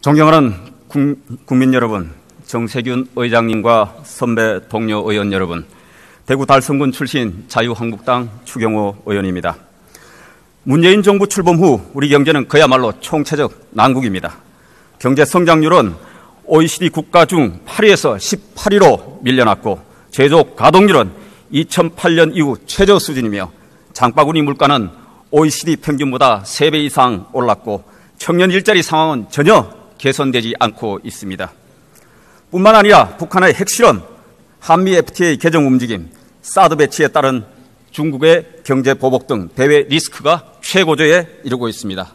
존경하는 국민 여러분, 정세균 의장님과 선배 동료 의원 여러분, 대구 달성군 출신 자유한국당 추경호 의원입니다. 문재인 정부 출범 후 우리 경제는 그야말로 총체적 난국입니다. 경제 성장률은 OECD 국가 중 8위에서 18위로 밀려났고, 제조 가동률은 2008년 이후 최저 수준이며, 장바구니 물가는 OECD 평균보다 3배 이상 올랐고, 청년 일자리 상황은 전혀 개선되지 않고 있습니다. 뿐만 아니라 북한의 핵실험, 한미 FTA 개정 움직임, 사드 배치에 따른 중국의 경제 보복 등 대외 리스크가 최고조에 이르고 있습니다.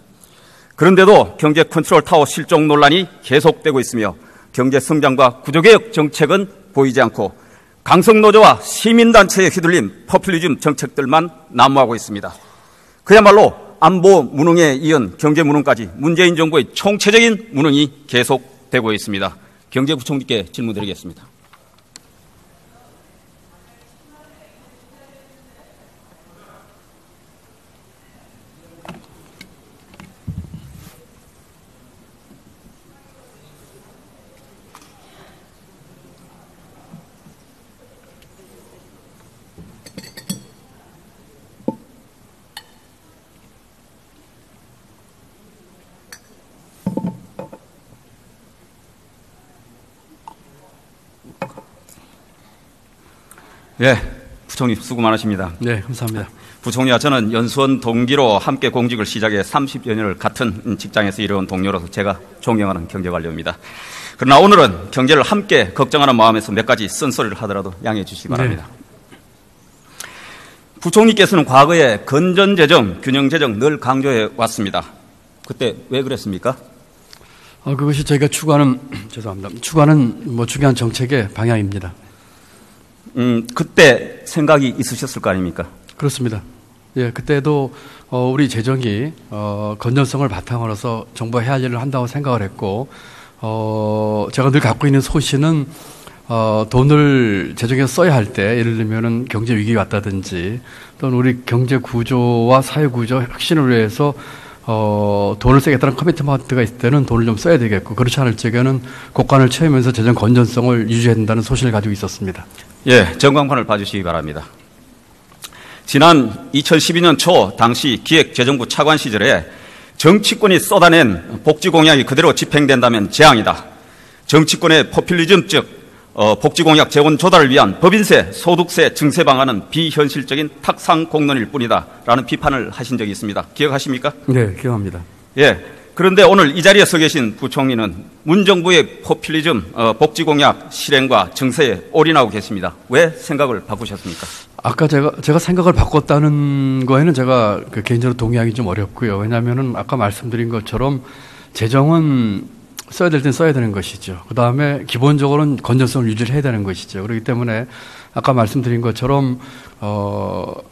그런데도 경제 컨트롤 타워 실종 논란이 계속되고 있으며, 경제 성장과 구조개혁 정책은 보이지 않고 강성노조와 시민단체에 휘둘린 포퓰리즘 정책들만 난무하고 있습니다. 그야말로 안보 무능에 이은 경제 무능까지 문재인 정부의 총체적인 무능이 계속되고 있습니다. 경제부총리께 질문드리겠습니다. 예, 부총리 수고 많으십니다. 네, 감사합니다. 부총리와 저는 연수원 동기로 함께 공직을 시작해 30여 년을 같은 직장에서 일해온 동료로서 제가 존경하는 경제관료입니다. 그러나 오늘은 경제를 함께 걱정하는 마음에서 몇 가지 쓴소리를 하더라도 양해해 주시기 바랍니다. 네. 부총리께서는 과거에 건전재정, 균형재정 늘 강조해 왔습니다. 그때 왜 그랬습니까? 그것이 저희가 추구하는 중요한 정책의 방향입니다. 그때 생각이 있으셨을 거 아닙니까? 그렇습니다. 예, 그때도 우리 재정이 건전성을 바탕으로서 정부가 해야 할 일을 한다고 생각을 했고, 제가 늘 갖고 있는 소신은 돈을 재정에서 써야 할 때, 예를 들면은 경제 위기가 왔다든지, 또는 우리 경제 구조와 사회 구조 혁신을 위해서 돈을 쓰겠다는 커미트먼트가 있을 때는 돈을 좀 써야 되겠고, 그렇지 않을 적에는 곡간을 채우면서 재정 건전성을 유지해야 된다는 소신을 가지고 있었습니다. 예, 전광판을 봐주시기 바랍니다. 지난 2012년 초 당시 기획재정부 차관 시절에 정치권이 쏟아낸 복지 공약이 그대로 집행된다면 재앙이다. 정치권의 포퓰리즘 즉 복지 공약 재원 조달을 위한 법인세, 소득세 증세 방안은 비현실적인 탁상 공론일 뿐이다 라는 비판을 하신 적이 있습니다. 기억하십니까? 네, 기억합니다. 예. 그런데 오늘 이 자리에 서 계신 부총리는 문정부의 포퓰리즘 복지 공약 실행과 증세에 올인하고 계십니다. 왜 생각을 바꾸셨습니까? 아까 제가 생각을 바꿨다는 거에는 제가 개인적으로 동의하기 좀 어렵고요. 왜냐하면은 아까 말씀드린 것처럼 재정은 써야 될 땐 써야 되는 것이죠. 그 다음에 기본적으로는 건전성을 유지를 해야 되는 것이죠. 그렇기 때문에 아까 말씀드린 것처럼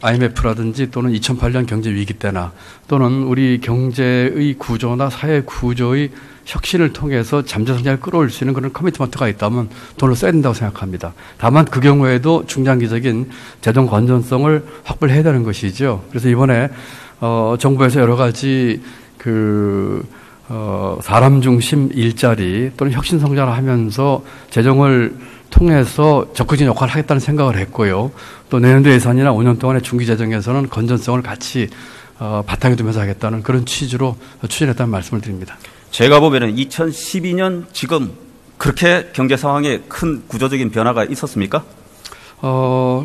IMF라든지 또는 2008년 경제 위기 때나 또는 우리 경제의 구조나 사회 구조의 혁신을 통해서 잠재 성장을 끌어올 수 있는 그런 커미트먼트가 있다면 돈을 써야 된다고 생각합니다. 다만 그 경우에도 중장기적인 재정 건전성을 확보를 해야 되는 것이죠. 그래서 이번에 정부에서 여러 가지 사람 중심 일자리 또는 혁신 성장을 하면서 재정을 통해서 적극적인 역할을 하겠다는 생각을 했고요. 또 내년도 예산이나 5년 동안의 중기 재정에서는 건전성을 같이 바탕에 두면서 하겠다는 그런 취지로 추진했다는 말씀을 드립니다. 제가 보면은 2012년 지금 그렇게 경제 상황에 큰 구조적인 변화가 있었습니까?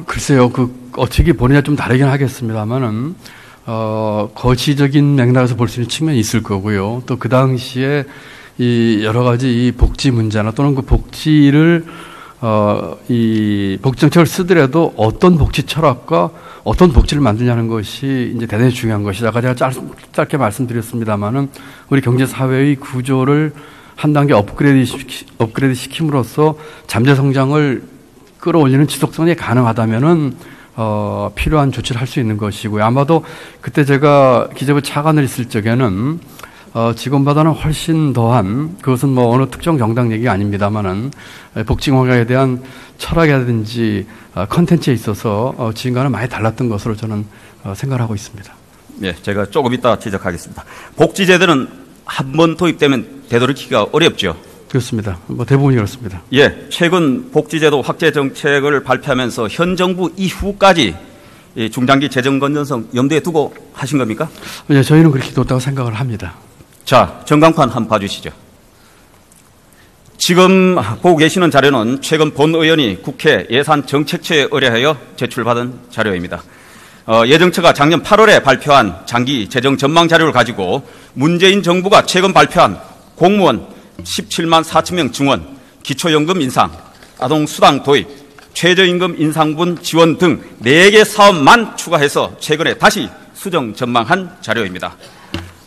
글쎄요. 어떻게 보느냐 좀 다르긴 하겠습니다만은 거시적인 맥락에서 볼 수 있는 측면이 있을 거고요. 또 그 당시에 이 여러 가지 이 복지 문제나 또는 그 복지를 이 복지 정책을 쓰더라도 어떤 복지 철학과 어떤 복지를 만드냐는 것이 이제 대단히 중요한 것이다. 아까 제가 짧게 말씀드렸습니다만은 우리 경제 사회의 구조를 한 단계 업그레이드 시킴으로써 잠재 성장을 끌어올리는 지속성이 가능하다면은 필요한 조치를 할 수 있는 것이고요. 아마도 그때 제가 기재부 차관을 있을 적에는 지금보다는 훨씬 더한, 그것은 뭐 어느 특정 정당 얘기가 아닙니다만은 복지 공약에 대한 철학이라든지 컨텐츠에 있어서 지금과는 많이 달랐던 것으로 저는 생각을 하고 있습니다. 네, 제가 조금 이따 지적하겠습니다. 복지제도는 한 번 도입되면 되돌이키기가 어렵죠. 그렇습니다. 뭐 대부분이 그렇습니다. 예, 최근 복지제도 확대 정책을 발표하면서 현 정부 이후까지 이 중장기 재정 건전성 염두에 두고 하신 겁니까? 예, 저희는 그렇게 뒀다고 생각을 합니다. 자, 전광판 한번 봐주시죠. 지금 보고 계시는 자료는 최근 본 의원이 국회 예산정책처에 의뢰하여 제출받은 자료입니다. 예정처가 작년 8월에 발표한 장기 재정 전망 자료를 가지고 문재인 정부가 최근 발표한 공무원 17만 4천 명 증원, 기초연금 인상, 아동수당 도입, 최저임금 인상분 지원 등 4개 사업만 추가해서 최근에 다시 수정 전망한 자료입니다.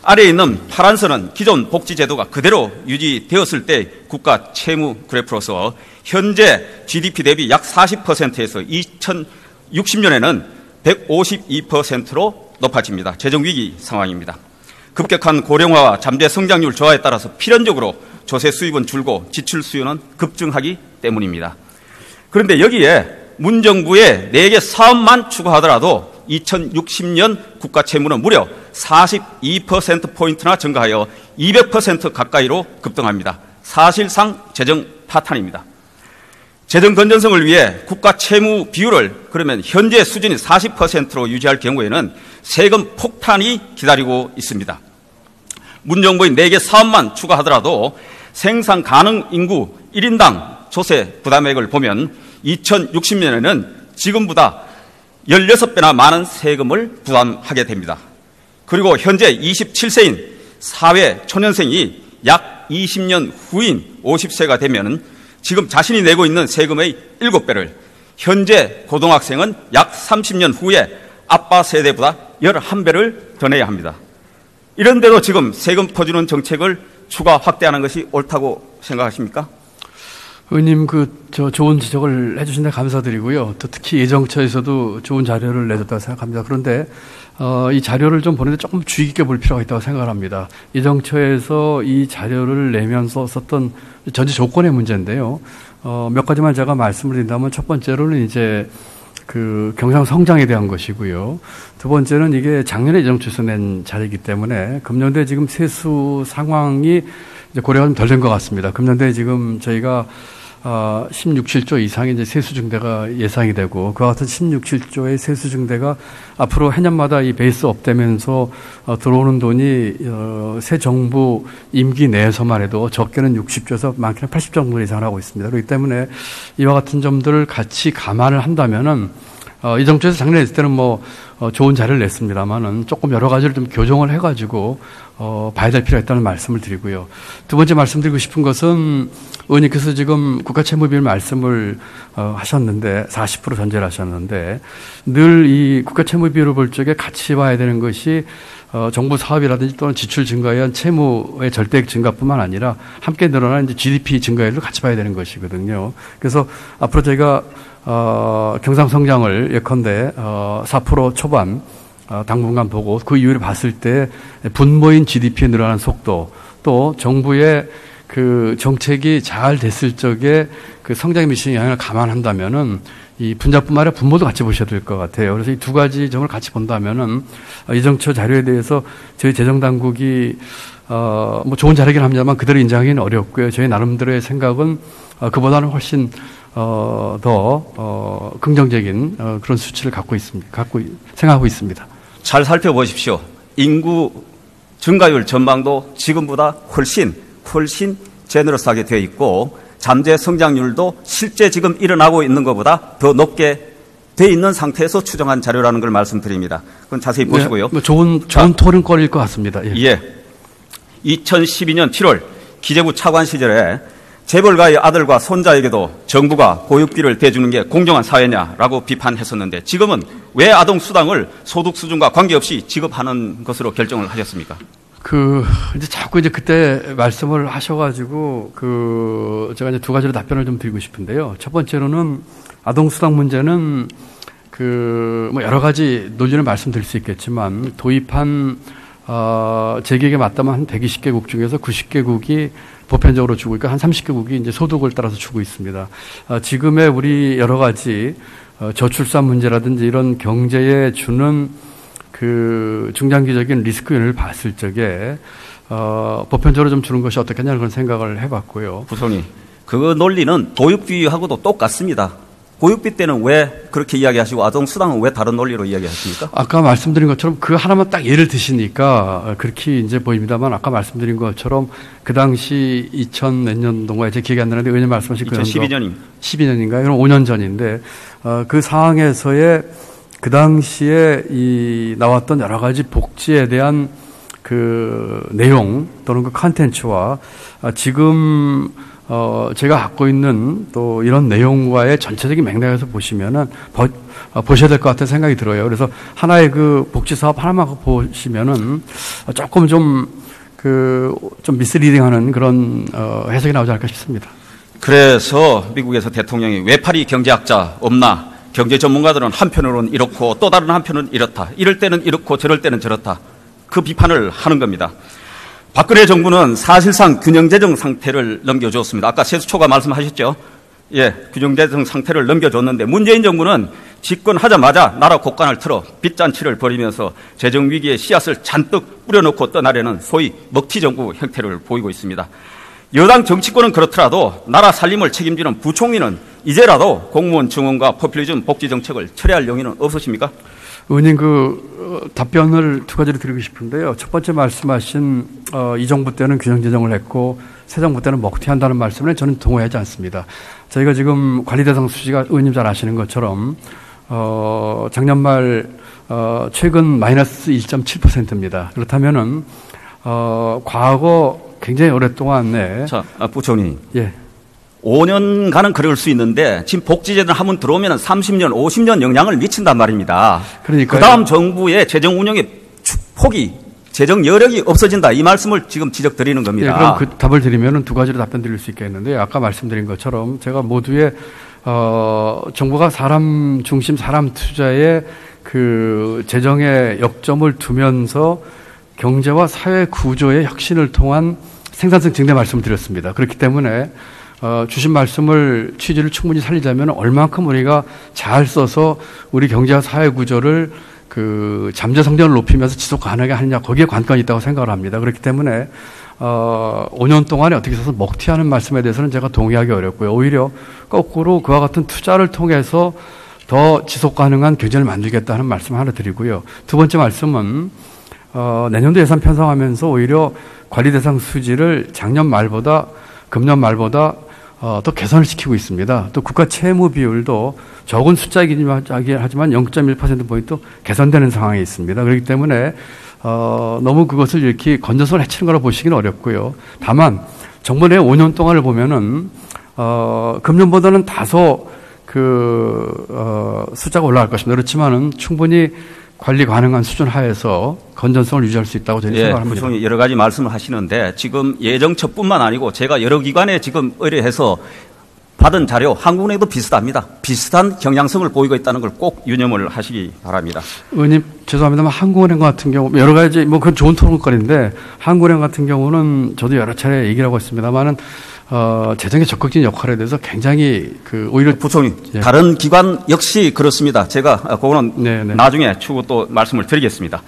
아래에 있는 파란 선은 기존 복지제도가 그대로 유지되었을 때 국가 채무 그래프로서 현재 GDP 대비 약 40%에서 2060년에는 152%로 높아집니다. 재정위기 상황입니다. 급격한 고령화와 잠재 성장률 저하에 따라서 필연적으로 조세 수입은 줄고 지출 수요는 급증하기 때문입니다. 그런데 여기에 문정부의 4개 사업만 추가하더라도 2060년 국가 채무는 무려 42%포인트나 증가하여 200% 가까이로 급등합니다. 사실상 재정 파탄입니다. 재정 건전성을 위해 국가 채무 비율을 그러면 현재 수준이 40%로 유지할 경우에는 세금 폭탄이 기다리고 있습니다. 문정부의 4개 사업만 추가하더라도 생산 가능 인구 1인당 조세 부담액을 보면 2060년에는 지금보다 16배나 많은 세금을 부담하게 됩니다. 그리고 현재 27세인 사회 초년생이 약 20년 후인 50세가 되면 지금 자신이 내고 있는 세금의 7배를, 현재 고등학생은 약 30년 후에 아빠 세대보다 11배를 더 내야 합니다. 이런데도 지금 세금 퍼주는 정책을 추가 확대하는 것이 옳다고 생각하십니까? 의원님, 좋은 지적을 해주신데 감사드리고요. 또 특히 예정처에서도 좋은 자료를 내줬다고 생각합니다. 그런데, 이 자료를 좀 보는데 조금 주의 깊게 볼 필요가 있다고 생각을 합니다. 예정처에서 이 자료를 내면서 썼던 전제 조건의 문제인데요. 몇 가지만 제가 말씀을 드린다면 첫 번째로는 이제 경상 성장에 대한 것이고요. 두 번째는 이게 작년에 예정처에서 낸 자료이기 때문에 금년도에 지금 세수 상황이 이제 고려가 좀 덜 된 것 같습니다. 금년도에 지금 저희가 16, 7조 이상의 이제 세수 증대가 예상이 되고 그와 같은 16, 7조의 세수 증대가 앞으로 해년마다 이 베이스 업되면서 들어오는 돈이 새 정부 임기 내에서만 해도 적게는 60조에서 많게는 80조 정도 예상을 하고 있습니다. 그렇기 때문에 이와 같은 점들을 같이 감안을 한다면은 이 정도에서 작년에 있을 때는 좋은 자료를 냈습니다만은 조금 여러 가지를 좀 교정을 해가지고 봐야 될 필요가 있다는 말씀을 드리고요. 두 번째 말씀드리고 싶은 것은 의원님께서 지금 국가채무비율 말씀을 하셨는데 40% 전제를 하셨는데 늘 이 국가채무비율을 볼 적에 같이 봐야 되는 것이 정부 사업이라든지 또는 지출 증가에 의한 채무의 절대액 증가뿐만 아니라 함께 늘어나는 이제 GDP 증가율을 같이 봐야 되는 것이거든요. 그래서 앞으로 저희가 경상 성장을 예컨대 4% 초반 당분간 보고 그 이후를 봤을 때 분모인 GDP에 늘어나는 속도 또 정부의 정책이 잘 됐을 적에 성장에 미치는 영향을 감안한다면은 이 분자뿐만 아니라 분모도 같이 보셔야 될 것 같아요. 그래서 이 두 가지 점을 같이 본다면은 예정처 자료에 대해서 저희 재정당국이 좋은 자료이긴 합니다만 그대로 인정하기는 어렵고요. 저희 나름대로의 생각은 그보다는 훨씬 더 긍정적인 그런 수치를 생각하고 있습니다. 잘 살펴보십시오. 인구 증가율 전망도 지금보다 훨씬 제너러스하게 되어 있고 잠재 성장률도 실제 지금 일어나고 있는 것보다 더 높게 되어 있는 상태에서 추정한 자료라는 걸 말씀드립니다. 그건 자세히 보시고요. 네, 좋은 토론거리일 것 같습니다. 예. 2012년 7월 기재부 차관 시절에 재벌가의 아들과 손자에게도 정부가 보육비를 대주는 게 공정한 사회냐라고 비판했었는데 지금은 왜 아동수당을 소득 수준과 관계없이 지급하는 것으로 결정을 하셨습니까? 이제 자꾸 그때 말씀을 하셔가지고, 제가 이제 두 가지로 답변을 좀 드리고 싶은데요. 첫 번째로는 아동수당 문제는 여러 가지 논리를 말씀드릴 수 있겠지만, 도입한, 제 기억에 맞다면 한 120개국 중에서 90개국이 보편적으로 주고 있고, 한 30개국이 이제 소득을 따라서 주고 있습니다. 지금의 우리 여러 가지, 저출산 문제라든지 이런 경제에 주는 중장기적인 리스크 요인을 봤을 적에 보편적으로 좀 주는 것이 어떻겠냐는 그런 생각을 해봤고요. 부총리, 그 논리는 보육비하고도 똑같습니다. 보육비 때는 왜 그렇게 이야기하시고 아동수당은 왜 다른 논리로 이야기하십니까? 아까 말씀드린 것처럼 그 하나만 딱 예를 드시니까 그렇게 이제 보입니다만 아까 말씀드린 것처럼 그 당시 2000 몇 년도인가에 제 기억이 안 나는데 의원님 말씀하신 그 2012년입니다. 12년인가요? 그럼 5년 전인데 그 상황에서의 그 당시에 이 나왔던 여러 가지 복지에 대한 그 내용 또는 그 컨텐츠와 지금 제가 갖고 있는 또 이런 내용과의 전체적인 맥락에서 보시면은 보셔야 될 것 같은 생각이 들어요. 그래서 하나의 그 복지 사업 하나만 보시면은 조금 좀 미스리딩하는 그런 해석이 나오지 않을까 싶습니다. 그래서 미국에서 대통령이 외파리 경제학자 없나? 경제 전문가들은 한편으로는 이렇고 또 다른 한편은 이렇다. 이럴 때는 이렇고 저럴 때는 저렇다. 그 비판을 하는 겁니다. 박근혜 정부는 사실상 균형재정 상태를 넘겨주었습니다. 아까 세수초가 말씀하셨죠. 예, 균형재정 상태를 넘겨줬는데 문재인 정부는 집권하자마자 나라 곳간을 틀어 빚잔치를 벌이면서 재정위기의 씨앗을 잔뜩 뿌려놓고 떠나려는 소위 먹튀정부 형태를 보이고 있습니다. 여당 정치권은 그렇더라도 나라 살림을 책임지는 부총리는 이제라도 공무원 증원과 포퓰리즘 복지 정책을 철회할 용의는 없으십니까? 의원님 답변을 두 가지로 드리고 싶은데요. 첫 번째 말씀하신 이 정부 때는 균형재정을 했고 새 정부 때는 먹튀한다는 말씀에 저는 동의하지 않습니다. 저희가 지금 관리대상 수지가 의원님 잘 아시는 것처럼 작년 말 최근 마이너스 1.7%입니다. 그렇다면은 과거 굉장히 오랫동안 자, 부총리. 예. 5년간은 그럴 수 있는데 지금 복지제도 한번 들어오면 30년, 50년 영향을 미친단 말입니다. 그러니까 그 다음 정부의 재정 운영의 폭이 재정 여력이 없어진다. 이 말씀을 지금 지적드리는 겁니다. 예, 그럼 그 답을 드리면 두 가지로 답변 드릴 수 있겠는데 아까 말씀드린 것처럼 제가 모두의 정부가 사람 중심 사람 투자에 그 재정의 역점을 두면서 경제와 사회 구조의 혁신을 통한 생산성 증대 말씀을 드렸습니다. 그렇기 때문에 주신 말씀을 취지를 충분히 살리자면 얼만큼 우리가 잘 써서 우리 경제와 사회 구조를 그 잠재 성장을 높이면서 지속 가능하게 하느냐 거기에 관건이 있다고 생각을 합니다. 그렇기 때문에 5년 동안에 어떻게 써서 먹튀하는 말씀에 대해서는 제가 동의하기 어렵고요. 오히려 거꾸로 그와 같은 투자를 통해서 더 지속 가능한 경제를 만들겠다는 말씀 하나 드리고요. 두 번째 말씀은 내년도 예산 편성하면서 오히려 관리 대상 수지를 작년 말보다 금년 말보다 더 개선을 시키고 있습니다. 또 국가 채무 비율도 적은 숫자이긴 하지만 0.1%포인트 개선되는 상황에 있습니다. 그렇기 때문에 너무 그것을 이렇게 건전성을 해치는 거라 보시기는 어렵고요. 다만 정부 내 5년 동안을 보면은 금년보다는 다소 숫자가 올라갈 것입니다. 그렇지만은 충분히 관리 가능한 수준 하에서 건전성을 유지할 수 있다고 저는 생각합니다. 부총리 여러 가지 말씀을 하시는데 지금 예정처뿐만 아니고 제가 여러 기관에 지금 의뢰해서 받은 자료 한국은행도 비슷합니다. 비슷한 경향성을 보이고 있다는 걸 꼭 유념을 하시기 바랍니다. 의원님 죄송합니다만 한국은행 같은 경우 여러 가지 그건 좋은 토론거리인데 한국은행 같은 경우는 저도 여러 차례 얘기를 하고 있습니다만은 재정의 적극적인 역할에 대해서 굉장히 오히려 부총리 예. 다른 기관 역시 그렇습니다. 제가 그거는 네네. 나중에 추후 또 말씀을 드리겠습니다.